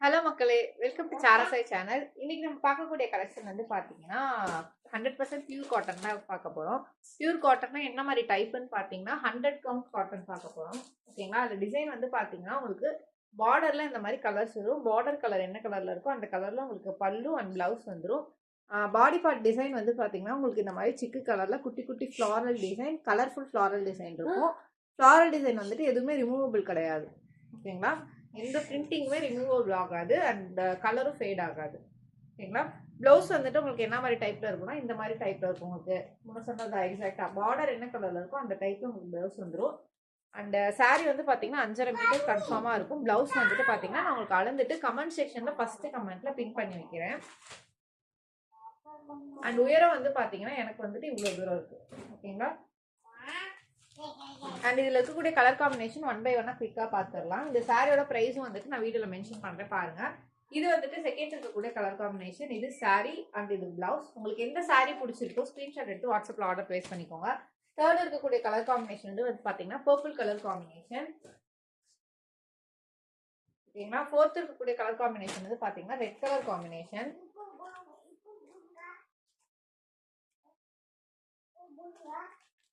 Hello மக்களே, welcome to சாரசாய் channel. இன்னைக்கு நம்ம பார்க்கக்கூடிய கலெக்ஷன் வந்து பார்த்தீங்கன்னா 100% பியூர் காட்டன் தான் பார்க்க போகிறோம். பியூர் காட்டன்னா என்ன மாதிரி டைப்னு பார்த்தீங்கன்னா 100 கவுண்ட் காட்டன் பார்க்க போகிறோம். ஓகேங்களா? அது டிசைன் வந்து பார்த்தீங்கன்னா உங்களுக்கு பார்டரில் இந்த மாதிரி கலர்ஸ் வரும். பார்டர் கலர் என்ன கலரில் இருக்கோ அந்த கலரில் உங்களுக்கு பல்லு அண்ட் ப்ளவுஸ் வந்துடும். பாடி பார்ட் டிசைன் வந்து பார்த்தீங்கன்னா உங்களுக்கு இந்த மாதிரி சிக்கு கலரில் குட்டி குட்டி floral design, colourful floral design இருக்கும். ஃப்ளாரல் டிசைன் வந்துட்டு எதுவுமே ரிமூவபிள் கிடையாது. ஓகேங்களா? எந்த பிரிண்டிங்குமே ரிமூவபிள் ஆகாது அண்ட் கலரும் ஃபேட் ஆகாது. ஓகேங்களா? ப்ளவுஸ் வந்துட்டு உங்களுக்கு என்ன மாதிரி டைப்ல இருக்குன்னா இந்த மாதிரி டைப்ல இருக்கும். உங்களுக்கு முன்ன சொன்னது எக்ஸாக்டா பார்டர் என்ன கலர்ல இருக்கும் அந்த டைப்ல உங்களுக்கு ப்ளவுஸ் வந்துடும். அண்ட் சாரீ வந்து பார்த்தீங்கன்னா 5.5 மீட்டர் கன்ஃபார்மாக இருக்கும். ப்ளவுஸ் வந்துட்டு பார்த்தீங்கன்னா நான் உங்களுக்கு அளந்துட்டு கமெண்ட் செக்ஷன்ல ஃபர்ஸ்ட் கமெண்ட்ல பின் பண்ணி வைக்கிறேன். அண்ட் உயரம் வந்து பார்த்தீங்கன்னா எனக்கு வந்துட்டு இவ்வளோ தூரம் இருக்கு. ஓகேங்களா? அண்ட் இதில் இருக்கக்கூடிய கலர் காம்பினேஷன் 1 by 1 குயிக்காக பார்த்துடலாம். இந்த சாரியோட ப்ரைஸும் வந்துட்டு நான் வீடியோவில் மென்ஷன் பண்ணுறேன் பாருங்க. இது வந்துட்டு செகண்ட் இருக்கக்கூடிய கலர் காம்பினேஷன். இது சாரி அண்ட் இது பிளவுஸ். உங்களுக்கு எந்த சாரி பிடிச்சிருக்கோ ஸ்க்ரீன்ஷாட் எடுத்து வாட்ஸ்அப்பில் ஆர்டர் பிளேஸ் பண்ணிக்கோங்க. தேர்ட் இருக்கக்கூடிய கலர் காம்பினேஷன் வந்து பார்த்தீங்கன்னா பர்பிள் கலர் காம்பினேஷன். ஓகேங்களா? ஃபோர்த் இருக்கக்கூடிய கலர் காம்பினேஷன் வந்து பார்த்தீங்கன்னா red colour combination.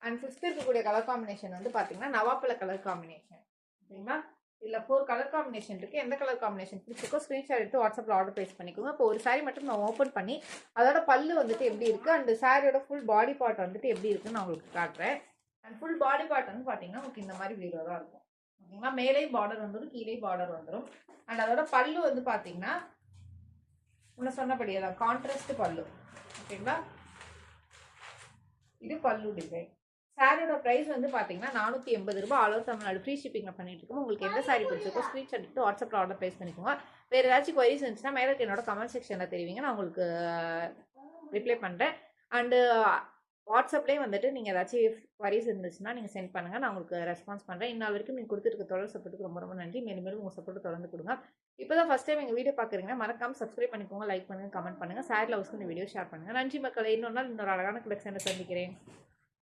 And fifth இருக்கக்கூடிய கலர் காம்பினேஷன் வந்து பார்த்தீங்கன்னா நவாப்பழ கலர் காம்பினேஷன். ஓகேங்களா? இதில் 4 கலர் காம்பினேஷன் இருக்குது. எந்த கலர் காம்பினேஷன் பிடிச்சிருக்கோ ஸ்க்ரீன்ஷாட் எடுத்து வாட்ஸ்அப்பில் ஆர்டர் ப்ளேஸ் பண்ணிக்கோங்க. இப்போ ஒரு சாரி மட்டும் நான் ஓப்பன் பண்ணி அதோட பல்லு வந்துட்டு எப்படி இருக்குது அண்ட் சாரியோட ஃபுல் பாடி பார்ட் வந்துட்டு எப்படி இருக்குன்னு நான் உங்களுக்கு காட்டுறேன். அண்ட் ஃபுல் பாடி பார்ட் வந்து பார்த்தீங்கன்னா உங்களுக்கு இந்த மாதிரி வீடியோ தான் இருக்கும். ஓகேங்களா? மேலேயும் பார்டர் வந்துடும், கீழேயும் பார்டர் வந்துடும். அண்ட் அதோட பல்லு வந்து பார்த்தீங்கன்னா முன்ன சொன்னபடியே தான் கான்ட்ராஸ்ட் பல்லு. ஓகேங்களா? இது பல்லு டிசைன். சாரியோட ப்ரைஸ் வந்து பார்த்தீங்கன்னா 480 ரூபாய். ஆல் ஓவர் தமிழ்நாடு ஃப்ரீ ஷிப்பிங்கில் பண்ணிட்டு இருக்கோம். உங்களுக்கு எந்த சாரி பிடிச்சிருக்கோ ஸ்க்ரீன்ஷாட் எடுத்து வாட்ஸ்அப்பில் ஆர்டர் ப்ளேஸ் பண்ணிக்கோங்க. வேறு ஏதாச்சும் குவரிஸ் இருந்துச்சுன்னா மேலே என்னோட கமெண்ட் செக்ஷனில் தெரிவிங்க, நான் உங்களுக்கு ரிப்ளை பண்ணுறேன். அண்டு வாட்ஸ்அப்லேயும் வந்துட்டு நீங்கள் ஏதாச்சும் குவரிஸ் இருந்துச்சுன்னா நீங்கள் சென்ட் பண்ணுங்கள், நான் உங்களுக்கு ரெஸ்பான்ஸ் பண்ணுறேன். இன்னும் வரைக்கும் நீங்கள் கொடுத்துருக்க தொடர் சப்போர்ட்டுக்கு ரொம்ப ரொம்ப நன்றி. மேலும் மேலும் உங்கள் சப்போர்ட் தொடர்ந்து கொடுங்க. இப்போ தான் ஃபஸ்ட் டைம் எங்கள் வீடியோ பார்க்குறீங்கன்னா மறக்காமல் சப்ஸ்கிரைப் பண்ணிக்கோங்க, லைக் பண்ணுங்கள், கமெண்ட் பண்ணுங்கள், ஷேரில் ஹவுஸ்க்கு இந்த வீடியோ ஷேர் பண்ணுங்கள். நன்றி மக்களே. இன்னொரு நாள் இன்னொரு அழகான கலெக்ஷனை சந்திக்கிறேன்.